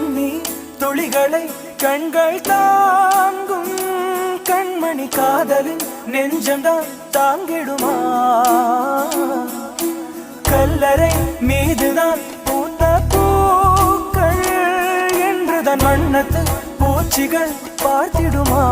கண்ணீர் துளிகளை கண்கள் தாங்கும் கண்மணி காதலின் நெஞ்சம்தான் தாங்கிடுமா கல்லறை மீதுதான் பூத்த பூக்கள் என்றுதான் வண்ணத்து பூச்சிகள் பார்த்திடுமா